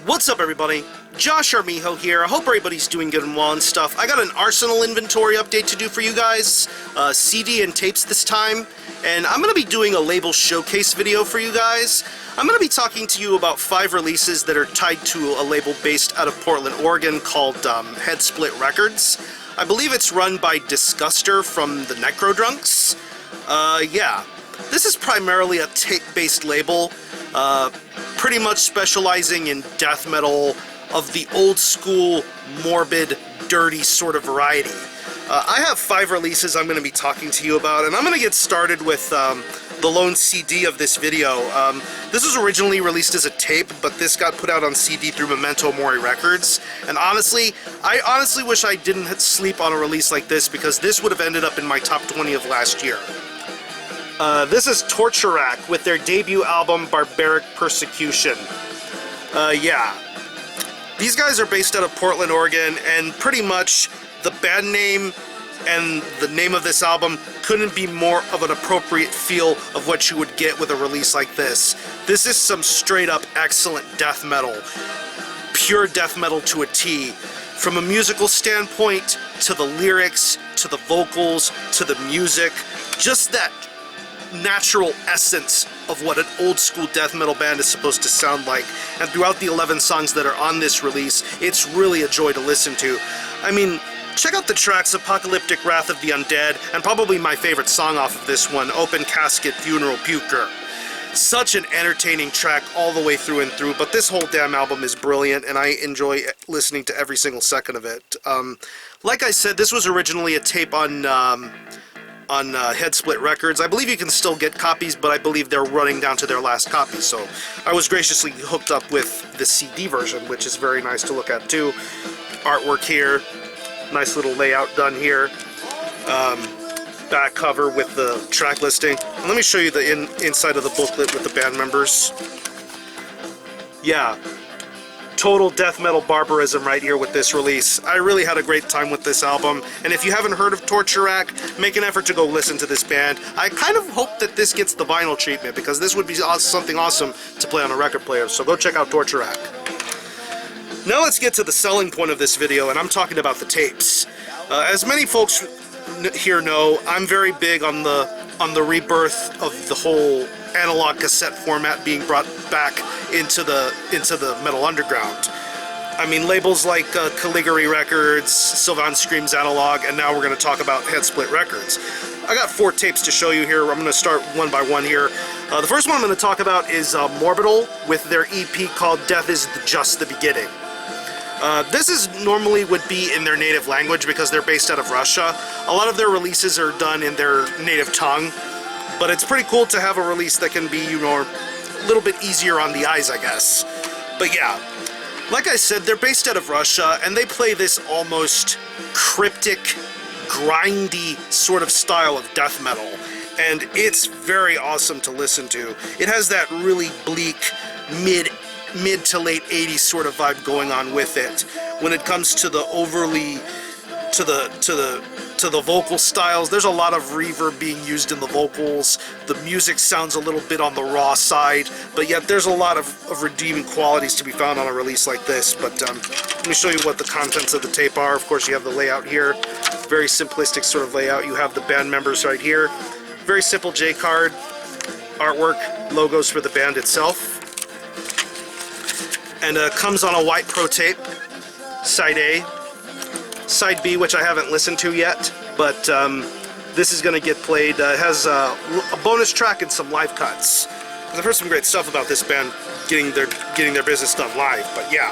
What's up, everybody? Josh Armijo here. I hope everybody's doing good and well and stuff. I got an Arsenal inventory update to do for you guys, CD and tapes this time, and I'm going to be doing a label showcase video for you guys. I'm going to be talking to you about 5 releases that are tied to a label based out of Portland, Oregon called Headsplit Records. I believe it's run by Disguster from the Necrodrunks. Yeah. This is primarily a tape-based label, pretty much specializing in death metal of the old school, morbid, dirty sort of variety. I have 5 releases I'm going to be talking to you about, and I'm going to get started with the lone CD of this video. This was originally released as a tape, but this got put out on CD through Memento Mori Records, and honestly, I honestly wish I didn't sleep on a release like this, because this would have ended up in my top 20 of last year. This is Torturak with their debut album, Barbaric Persecution. Yeah. These guys are based out of Portland, Oregon, and pretty much the band name and the name of this album couldn't be more of an appropriate feel of what you would get with a release like this. This is some straight up excellent death metal. Pure death metal to a T. From a musical standpoint, to the lyrics, to the vocals, to the music, just that natural essence of what an old school death metal band is supposed to sound like. And throughout the 11 songs that are on this release, it's really a joy to listen to. I mean, check out the tracks Apocalyptic Wrath of the Undead, and probably my favorite song off of this one, Open Casket Funeral Puker. Such an entertaining track all the way through and through, but this whole damn album is brilliant, and I enjoy listening to every single second of it. Like I said, this was originally a tape on Headsplit Records. I believe you can still get copies, but I believe they're running down to their last copy, so I was graciously hooked up with the CD version, which is very nice to look at too. Artwork here, nice little layout done here. Back cover with the track listing. And let me show you the inside of the booklet with the band members. Yeah. Total death metal barbarism right here with this release. I really had a great time with this album, and if you haven't heard of Torturak, make an effort to go listen to this band. I kind of hope that this gets the vinyl treatment, because this would be something awesome to play on a record player, so go check out Torturak. Now let's get to the selling point of this video, and I'm talking about the tapes. As many folks here know, I'm very big on the rebirth of the whole analog cassette format being brought back into the metal underground. I mean, labels like Caligari Records, Sylvan Screams Analog, and now we're going to talk about Headsplit Records. I got 4 tapes to show you here. I'm going to start one by one here. The first one I'm going to talk about is MORBITAL with their EP called Death is Just the Beginning. This is normally would be in their native language because they're based out of Russia. A lot of their releases are done in their native tongue, but it's pretty cool to have a release that can be, you know, a little bit easier on the eyes, I guess. But yeah, like I said, they're based out of Russia, and they play this almost cryptic, grindy sort of style of death metal, and it's very awesome to listen to. It has that really bleak, mid to late 80s sort of vibe going on with it. When it comes to the overly to the vocal styles, there's a lot of reverb being used in the vocals. The music sounds a little bit on the raw side, but yet there's a lot of redeeming qualities to be found on a release like this. But let me show you what the contents of the tape are. Of course, you have the layout here, very simplistic sort of layout. You have the band members right here, very simple J-card, artwork, logos for the band itself, and comes on a white pro tape, side A. Side B, which I haven't listened to yet, but this is going to get played. It has a bonus track and some live cuts. I've heard some great stuff about this band getting their business done live, but yeah.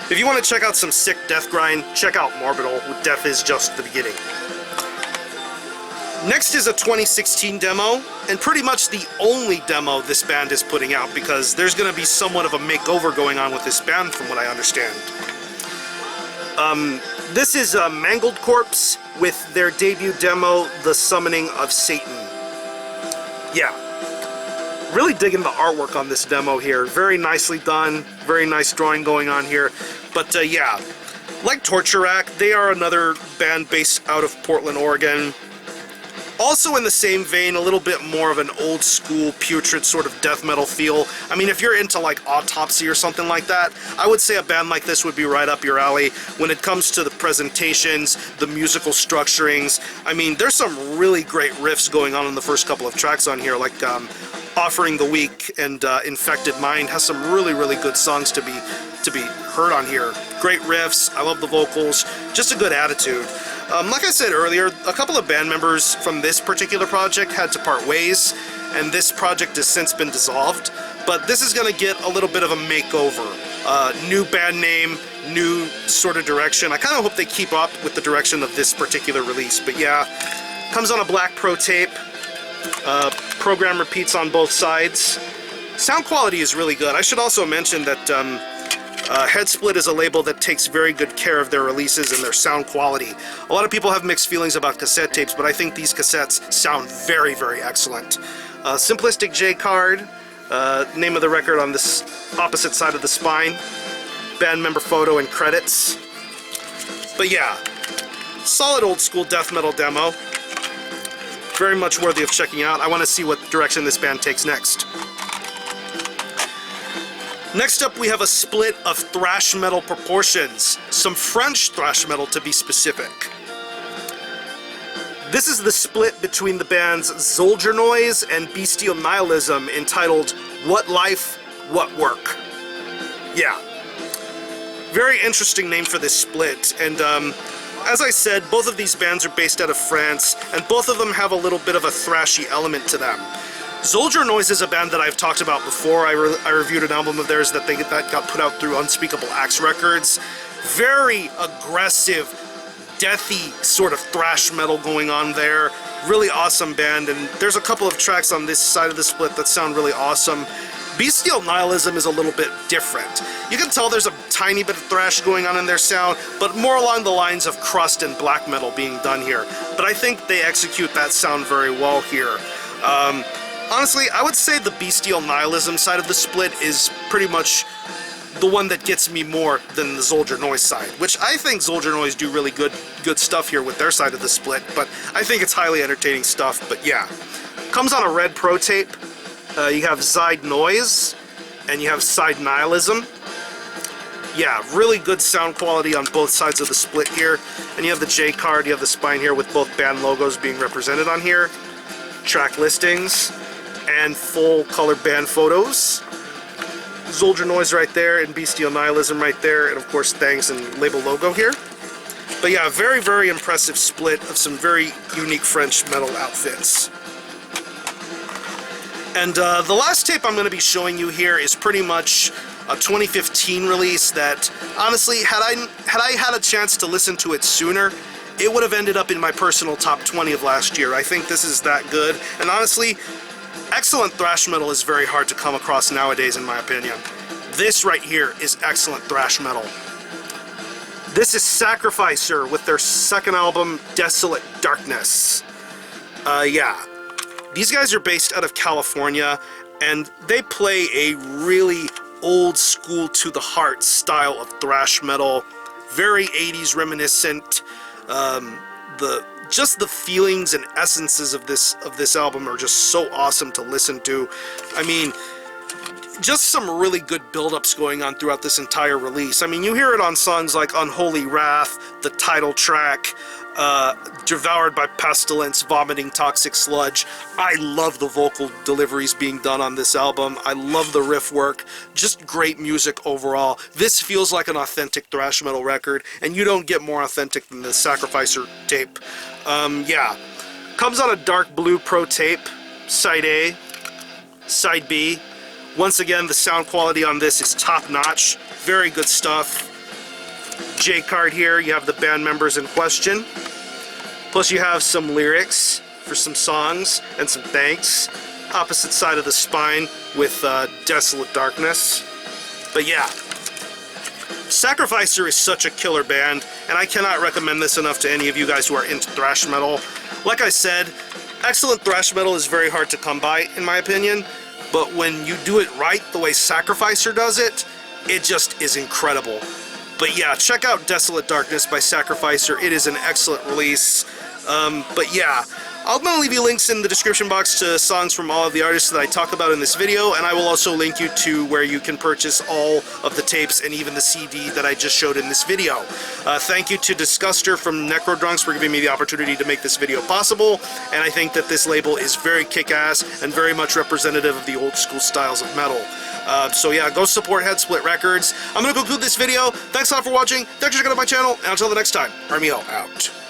If you want to check out some sick death grind, check out MORBITAL with Death is Just the Beginning. Next is a 2016 demo, and pretty much the only demo this band is putting out, because there's going to be somewhat of a makeover going on with this band from what I understand. This is Mangled Corpse with their debut demo, The Summoning of Satan. Yeah. Really digging the artwork on this demo here. Very nicely done. Very nice drawing going on here. But yeah, like Torturak, they are another band based out of Portland, Oregon. Also in the same vein, a little bit more of an old school putrid sort of death metal feel. I mean, if you're into like Autopsy or something like that, I would say a band like this would be right up your alley. When it comes to the presentations, the musical structurings, I mean, there's some really great riffs going on in the first couple of tracks on here, like Offering the Weak and Infected Mind has some really, really good songs to be heard on here. Great riffs, I love the vocals, just a good attitude. Like I said earlier, a couple of band members from this particular project had to part ways, and this project has since been dissolved, but this is going to get a little bit of a makeover. New band name, new sort of direction. I kind of hope they keep up with the direction of this particular release, but yeah, comes on a black pro tape. Program repeats on both sides. Sound quality is really good. I should also mention that Headsplit is a label that takes very good care of their releases and their sound quality. A lot of people have mixed feelings about cassette tapes, but I think these cassettes sound very, very excellent. Simplistic J card, name of the record on this opposite side of the spine, band member photo and credits. But yeah, solid old school death metal demo. Very much worthy of checking out. I want to see what direction this band takes next. Next up, we have a split of thrash metal proportions. Some French thrash metal, to be specific. This is the split between the bands NOIZ and BESTIAL NIHILISM, entitled What Life, What Work. Yeah. Very interesting name for this split, and as I said, both of these bands are based out of France, and both of them have a little bit of a thrashy element to them. NOIZ is a band that I've talked about before. I reviewed an album of theirs that got put out through Unspeakable Acts Records. Very aggressive, deathy sort of thrash metal going on there. Really awesome band, and there's a couple of tracks on this side of the split that sound really awesome. BESTIAL NIHILISM is a little bit different. You can tell there's a tiny bit of thrash going on in their sound, but more along the lines of crust and black metal being done here. But I think they execute that sound very well here. Honestly, I would say the BESTIAL NIHILISM side of the split is pretty much the one that gets me more than the NOIZ side, which I think NOIZ do really good stuff here with their side of the split, but I think it's highly entertaining stuff. But yeah, comes on a red pro tape. You have side NOIZ and you have side NIHILISM. Yeah, really good sound quality on both sides of the split here. And you have the J card, you have the spine here with both band logos being represented on here, track listings, and full color band photos. NOIZ right there and BESTIAL NIHILISM right there, and of course Thanks and label logo here. But yeah, very, very impressive split of some very unique French metal outfits. And the last tape I'm going to be showing you here is pretty much a 2015 release that, honestly, had I had a chance to listen to it sooner, it would have ended up in my personal top 20 of last year. I think this is that good, and honestly, excellent thrash metal is very hard to come across nowadays, in my opinion. This right here is excellent thrash metal. This is SAKRIFICER with their second album, Desolate Darkness. Yeah. These guys are based out of California, and they play a really old school to the heart style of thrash metal. Very 80s reminiscent. Just the feelings and essences of this album are just so awesome to listen to. I mean, just some really good build-ups going on throughout this entire release. I mean, you hear it on songs like Unholy Wrath, the title track, Devoured by Pestilence, Vomiting Toxic Sludge. I love the vocal deliveries being done on this album. I love the riff work. Just great music overall. This feels like an authentic thrash metal record, and you don't get more authentic than the SAKRIFICER tape. Yeah. Comes on a dark blue pro tape, side A, side B. Once again, the sound quality on this is top-notch. Very good stuff. J card here, you have the band members in question. Plus you have some lyrics for some songs and some thanks. Opposite side of the spine with Desolate Darkness. But yeah, SAKRIFICER is such a killer band, and I cannot recommend this enough to any of you guys who are into thrash metal. Like I said, excellent thrash metal is very hard to come by, in my opinion, but when you do it right, the way SAKRIFICER does it, it just is incredible. But yeah, check out Desolate Darkness by SAKRIFICER. It is an excellent release. But yeah, I'm going to leave you links in the description box to songs from all of the artists that I talk about in this video, and I will also link you to where you can purchase all of the tapes and even the CD that I just showed in this video. Thank you to Disguster from Necrodrunks for giving me the opportunity to make this video possible, and I think that this label is very kick-ass and very much representative of the old school styles of metal. So yeah, go support Headsplit Records. I'm going to conclude this video. Thanks a lot for watching. Thanks for checking out my channel, and until the next time, Armiel out.